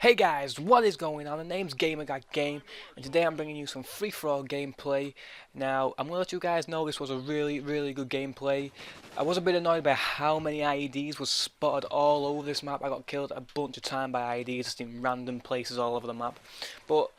Hey guys, what is going on? The name's GamerGotGame, and today I'm bringing you some free-for-all gameplay. Now, I'm going to let you guys know this was a really good gameplay. I was a bit annoyed by how many IEDs was spotted all over this map. I got killed a bunch of time by IEDs just in random places all over the map. But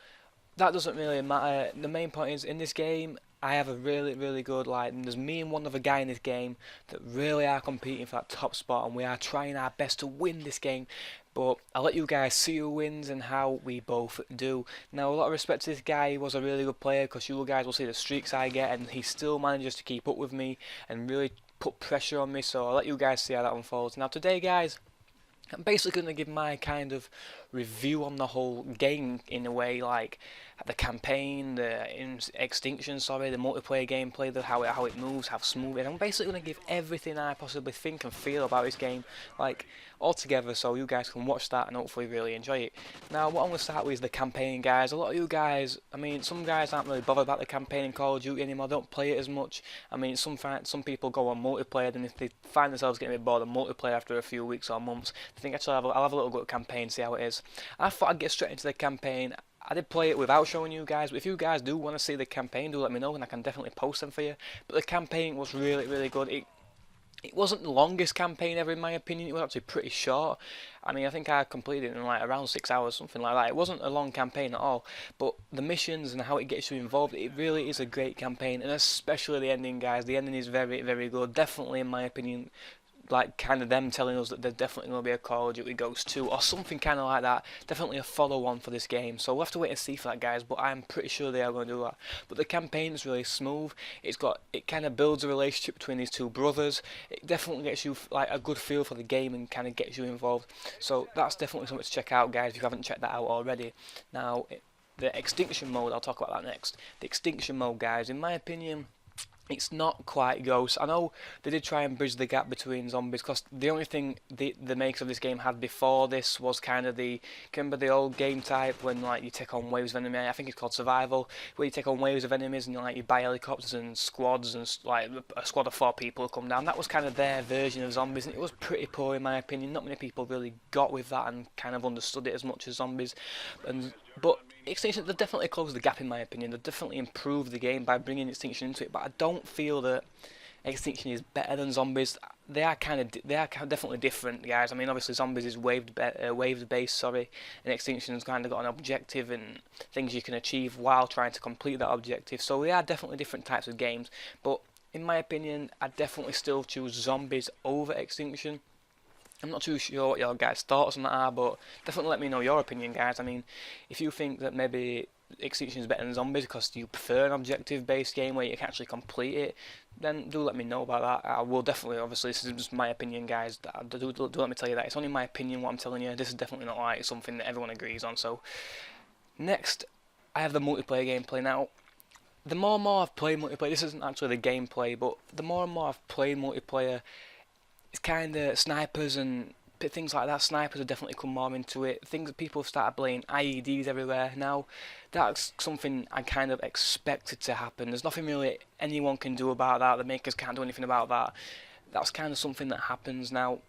that doesn't really matter. The main point is, in this game, I have a really good, there's me and one other guy in this game that really are competing for that top spot, and we are trying our best to win this game. But I'll let you guys see who wins and how we both do. Now, a lot of respect to this guy. He was a really good player, because you guys will see the streaks I get, and he still manages to keep up with me and really put pressure on me. So I'll let you guys see how that unfolds. Now today, guys, I'm basically going to give my kind of review on the whole game, in a way, like the campaign, the extinction, the multiplayer gameplay, how it moves, how smooth it is. I'm basically going to give everything I possibly think and feel about this game, like, all together, so you guys can watch that and hopefully really enjoy it. Now, what I'm going to start with is the campaign, guys. A lot of you guys, I mean, some guys aren't really bothered about the campaign in Call of Duty anymore, don't play it as much. I mean, some people go on multiplayer, and if they find themselves getting a bit bored of multiplayer after a few weeks or months, they think, actually, I'll have a little go at campaign, see how it is. I thought I'd get straight into the campaign. I did play it without showing you guys, but if you guys do want to see the campaign, do let me know and I can definitely post them for you. But the campaign was really good. It wasn't the longest campaign ever, in my opinion. It was actually pretty short. I mean, I think I completed it in like around 6 hours, something like that. It wasn't a long campaign at all, but the missions and how it gets you involved, it really is a great campaign, and especially the ending, guys. The ending is very good. Definitely, in my opinion, like kind of them telling us that there's definitely going to be a Call of Duty Ghosts 2 or something kind of like that. Definitely a follow-on for this game, so we'll have to wait and see for that, guys, but I'm pretty sure they are going to do that. But the campaign is really smooth. It kind of builds a relationship between these two brothers. It definitely gets you like a good feel for the game and kind of gets you involved, so that's definitely something to check out, guys, if you haven't checked that out already. Now, the extinction mode, I'll talk about that next. The extinction mode, guys, in my opinion, it's not quite Ghosts. I know they did try and bridge the gap between zombies, because the only thing the makers of this game had before this was kind of remember the old game type when like you take on waves of enemy. I think it's called survival, where you take on waves of enemies and like you buy helicopters and squads, and like a squad of 4 people come down. That was kind of their version of zombies, and it was pretty poor in my opinion. Not many people really got with that and kind of understood it as much as zombies. But Extinction, they definitely closed the gap in my opinion. They definitely improved the game by bringing Extinction into it, but I don't feel that Extinction is better than zombies. They are definitely different, guys. I mean, obviously zombies is wave based, and Extinction has kind of got an objective and things you can achieve while trying to complete that objective. So they are definitely different types of games. But in my opinion, I definitely still choose zombies over Extinction. I'm not too sure what your guys' thoughts on that are, but definitely let me know your opinion, guys. I mean, if you think that maybe Extinction is better than zombies because you prefer an objective-based game where you can actually complete it, then do let me know about that. I will definitely, obviously, this is just my opinion, guys. Do let me tell you that. It's only my opinion what I'm telling you. This is definitely not like something that everyone agrees on. So, next, I have the multiplayer gameplay. Now, the more and more I've played multiplayer, this isn't actually the gameplay, but the more and more I've played multiplayer, it's kind of snipers and things like that. Snipers have definitely come more into it. Things that people have started playing IEDs everywhere now. That's something I kind of expected to happen. There's nothing really anyone can do about that. The makers can't do anything about that. That's kind of something that happens now.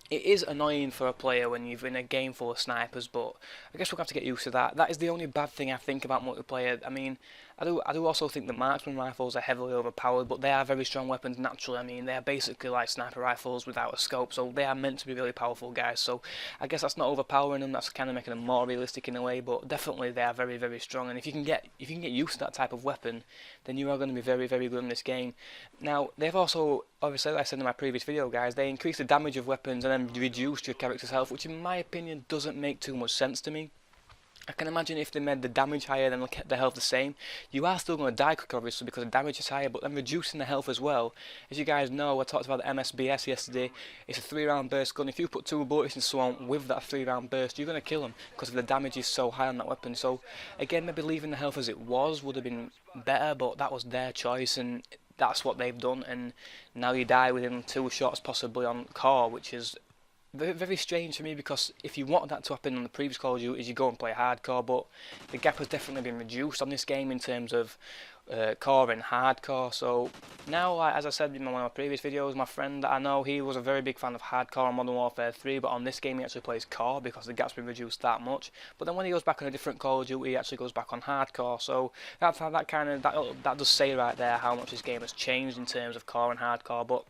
It is annoying for a player when you're in a game full of snipers, but I guess we'll have to get used to that. That is the only bad thing I think about multiplayer. I mean, I do also think that marksman rifles are heavily overpowered, but they are very strong weapons naturally. I mean, they are basically like sniper rifles without a scope, so they are meant to be really powerful, guys. So I guess that's not overpowering them. That's kind of making them more realistic in a way, but definitely they are very strong. And if you can get used to that type of weapon, then you are going to be very good in this game. Now, they've also, obviously, like I said in my previous video, guys, they increase the damage of weapons and then reduce your character's health, which in my opinion doesn't make too much sense to me. I can imagine if they made the damage higher and kept the health the same, you are still going to die quicker, obviously, because the damage is higher, but then reducing the health as well. As you guys know, I talked about the MSBS yesterday. It's a 3-round burst gun. If you put 2 bullets and so on with that 3-round burst, you're going to kill them because the damage is so high on that weapon. So, again, maybe leaving the health as it was would have been better, but that was their choice, and that's what they've done. And now you die within 2 shots possibly on core, which is very strange for me, because if you want that to happen on the previous Call of Duty, you go and play hardcore, but the gap has definitely been reduced on this game in terms of core and hardcore. So now, like, as I said in one of my previous videos, my friend that I know, he was a very big fan of hardcore on Modern Warfare 3, but on this game he actually plays core because the gap's been reduced that much. But then when he goes back on a different Call of Duty, he actually goes back on hardcore. So that's how that does say right there how much this game has changed in terms of core and hardcore. But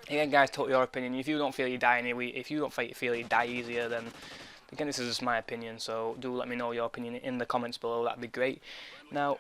again, guys, totally your opinion. If you don't feel you die if you don't feel you die easier, then again, this is just my opinion. So do let me know your opinion in the comments below. That'd be great. Now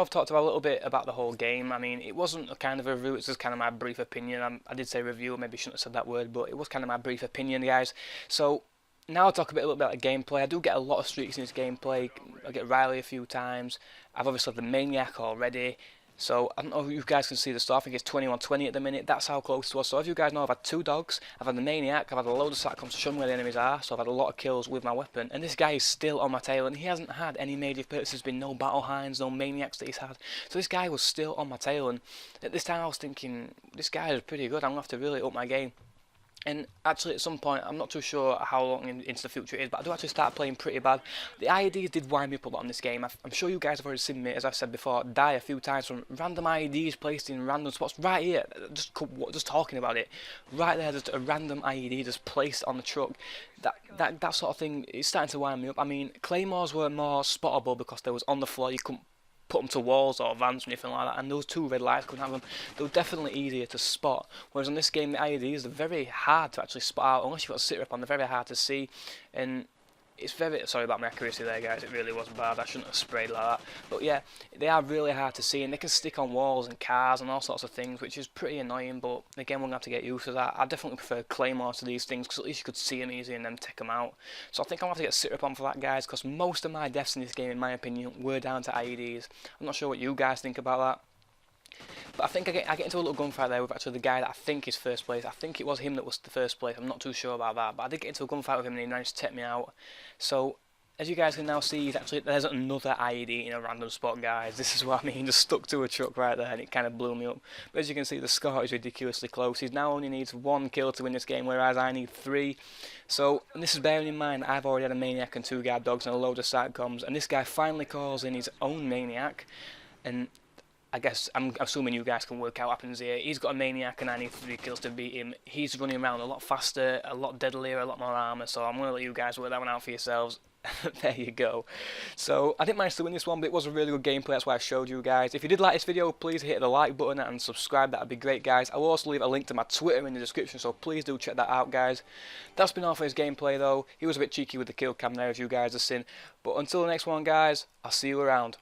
I've talked about a little bit about the whole game. I mean, it wasn't a kind of a review, it's just kind of my brief opinion. I did say review, maybe shouldn't have said that word, but it was kind of my brief opinion, guys. So now I'll talk a little bit about the gameplay. I do get a lot of streaks in this gameplay. I get Riley a few times. I've obviously had the Maniac already. So I don't know if you guys can see the stuff. I think it's 21-20 at the minute. That's how close it was. So as you guys know, I've had 2 dogs. I've had the Maniac. I've had a load of satcoms to show me where the enemies are. So I've had a lot of kills with my weapon. And this guy is still on my tail. And he hasn't had any major perks. There's been no battle hinds, no Maniacs that he's had. So this guy was still on my tail. And at this time I was thinking, this guy is pretty good. I'm going to have to really up my game. And actually at some point, I'm not too sure how long into the future it is, but I do actually start playing pretty bad. The IEDs did wind me up a lot on this game. I'm sure you guys have already seen me, as I've said before, die a few times from random IEDs placed in random spots right here. Just talking about it. Right there, just a random IED just placed on the truck. That sort of thing is starting to wind me up. I mean, claymores were more spottable because they was on the floor. You couldn't put them to walls or vans or anything like that, and those 2 red lights couldn't have them. They were definitely easier to spot, whereas on this game the IEDs are very hard to actually spot out. Unless you've got a sit rep on, they're very hard to see, and it's very, sorry about my accuracy there, guys, it really was bad. I shouldn't have sprayed like that. But yeah, they are really hard to see, and they can stick on walls and cars and all sorts of things, which is pretty annoying. But again, we're going to have to get used to that. I definitely prefer claymores to these things, because at least you could see them easy and then take them out. So I think I'm going to have to get a sit rep on for that, guys, because most of my deaths in this game, in my opinion, were down to IEDs. I'm not sure what you guys think about that. But I think I get into a little gunfight there with actually the guy that I think is first place. I think it was him that was the first place. I'm not too sure about that. But I did get into a gunfight with him and he managed to take me out. So as you guys can now see, there's another IED in a random spot, guys. This is what I mean, just stuck to a truck right there and it kind of blew me up. But as you can see, the score is ridiculously close. He now only needs 1 kill to win this game, whereas I need 3. So, and this is bearing in mind, I've already had a Maniac and 2 guard dogs and a load of satcoms, and this guy finally calls in his own Maniac, and I guess I'm assuming you guys can work out what happens here. He's got a Maniac and I need 3 kills to beat him. He's running around a lot faster, a lot deadlier, a lot more armor, so I'm going to let you guys work that one out for yourselves. There you go. So I didn't manage to win this one, but it was a really good gameplay. That's why I showed you guys. If you did like this video, please hit the like button and subscribe. That would be great, guys. I will also leave a link to my Twitter in the description, so please do check that out, guys. That's been all for his gameplay, though. He was a bit cheeky with the kill cam there, as you guys have seen. But until the next one, guys, I'll see you around.